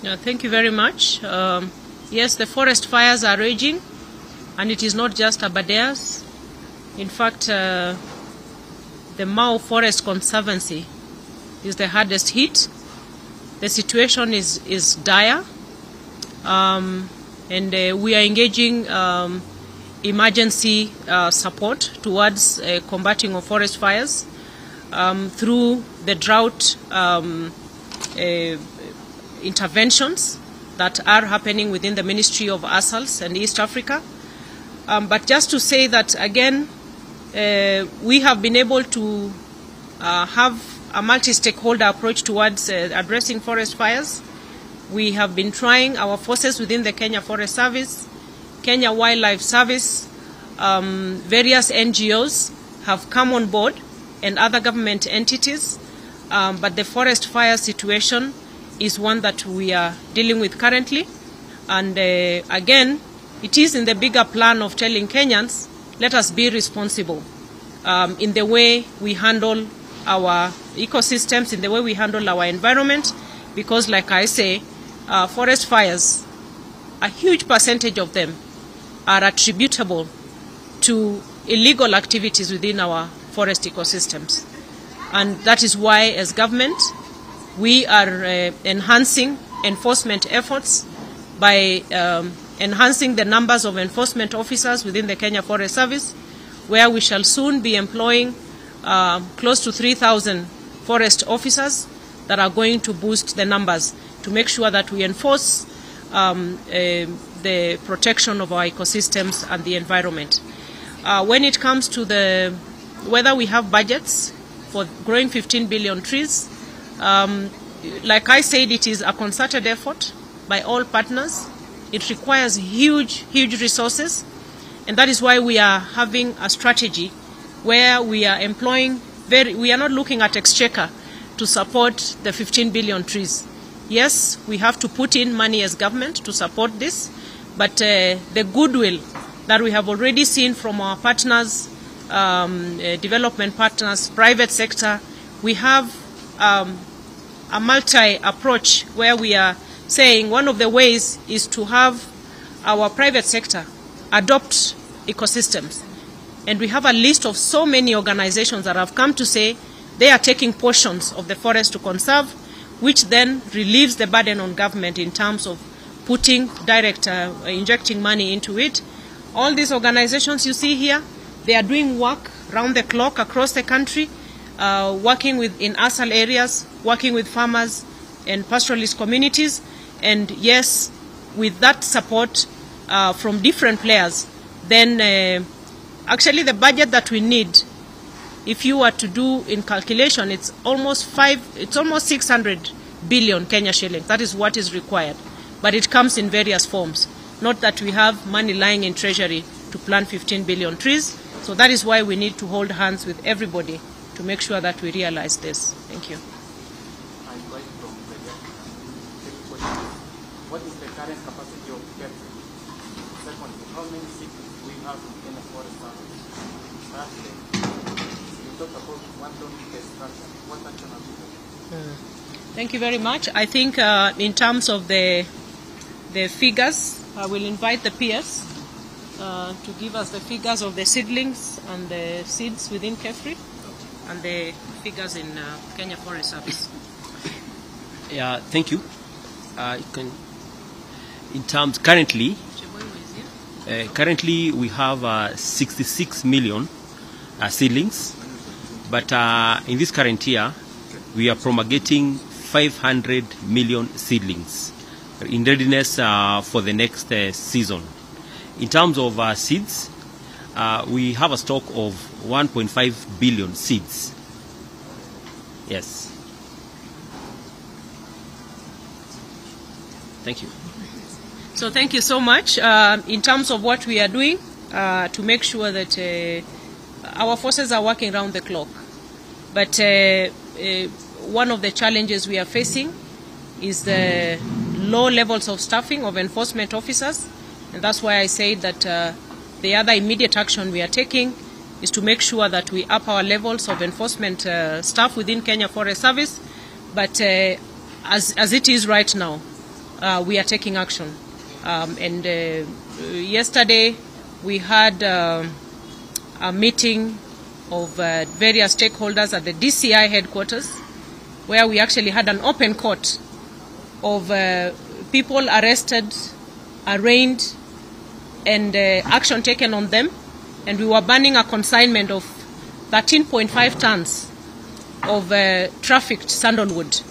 Thank you very much. Yes, the forest fires are raging, and it is not just Aberdare. In fact, the Mau Forest Conservancy is the hardest hit. The situation is dire, and we are engaging emergency support towards combating of forest fires through the drought interventions that are happening within the Ministry of ASALS and East Africa. But just to say that again, we have been able to have a multi-stakeholder approach towards addressing forest fires. We have been trying our forces within the Kenya Forest Service, Kenya Wildlife Service, various NGOs have come on board and other government entities, but the forest fire situation is one that we are dealing with currently. And again, it is in the bigger plan of telling Kenyans, let us be responsible in the way we handle our ecosystems, in the way we handle our environment, because like I say, forest fires, a huge percentage of them are attributable to illegal activities within our forest ecosystems. And that is why, as government, we are enhancing enforcement efforts by enhancing the numbers of enforcement officers within the Kenya Forest Service, where we shall soon be employing close to 3,000 forest officers that are going to boost the numbers to make sure that we enforce the protection of our ecosystems and the environment. When it comes to whether we have budgets for growing 15 billion trees, like I said, it is a concerted effort by all partners. It requires huge resources, and that is why we are having a strategy where we are employing, we are not looking at exchequer to support the 15 billion trees. Yes, we have to put in money as government to support this, but the goodwill that we have already seen from our partners, development partners, private sector, we have a multi-approach where we are saying one of the ways is to have our private sector adopt ecosystems. And we have a list of so many organizations that have come to say they are taking portions of the forest to conserve, which then relieves the burden on government in terms of putting direct, injecting money into it. All these organizations you see here, they are doing work round the clock across the country, working in ASAL areas, working with farmers and pastoralist communities. And yes, with that support from different players, then actually the budget that we need, if you were to do in calculation, it's almost 600 billion Kenya shillings. That is what is required. But it comes in various forms. Not that we have money lying in treasury to plant 15 billion trees. So that is why we need to hold hands with everybody to make sure that we realize this. Thank you. What is the current capacity of govt? Second, how many seats we have in the forest service? Thirdly, you talked about one structure. What action have you taken? Thank you very much. I think in terms of the figures, I will invite the peers to give us the figures of the seedlings and the seeds within KEFRI and the figures in Kenya Forest Service. Yeah, thank you. In terms currently we have 66 million seedlings, but in this current year we are promulgating 500 million seedlings in readiness for the next season. In terms of seeds, we have a stock of 1.5 billion seeds. Yes. Thank you. So thank you so much. In terms of what we are doing to make sure that our forces are working around the clock. But one of the challenges we are facing is the low levels of staffing of enforcement officers. And that's why I say that the other immediate action we are taking is to make sure that we up our levels of enforcement staff within Kenya Forest Service. But as it is right now, we are taking action. Yesterday we had a meeting of various stakeholders at the DCI headquarters, where we actually had an open court of people arrested, arraigned, and action taken on them. And we were banning a consignment of 13.5 tons of trafficked sandalwood.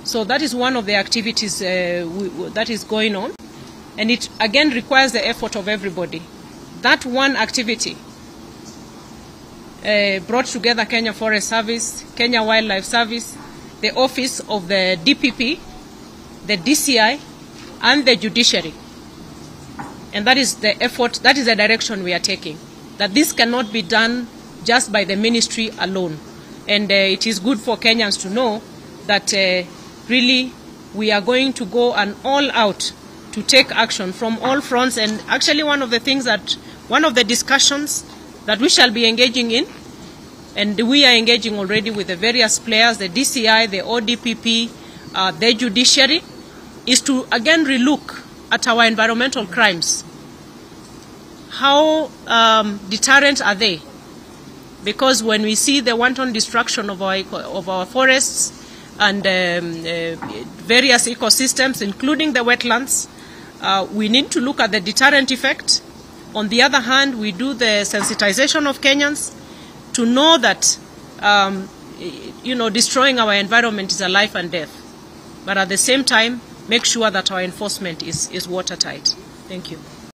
So that is one of the activities that is going on. And it again requires the effort of everybody. That one activity brought together Kenya Forest Service, Kenya Wildlife Service, the office of the DPP, the DCI, and the judiciary. And that is the effort, that is the direction we are taking. That this cannot be done just by the ministry alone. And it is good for Kenyans to know that really we are going to go an all out to take action from all fronts. And actually one of the discussions that we shall be engaging in, and we are engaging already with the various players, the DCI, the ODPP, the judiciary, is to again relook at our environmental crimes. How deterrent are they? Because when we see the wanton destruction of our forests and various ecosystems, including the wetlands, we need to look at the deterrent effect. On the other hand, we do the sensitization of Kenyans to know that destroying our environment is a life and death. But at the same time, make sure that our enforcement is watertight. Thank you.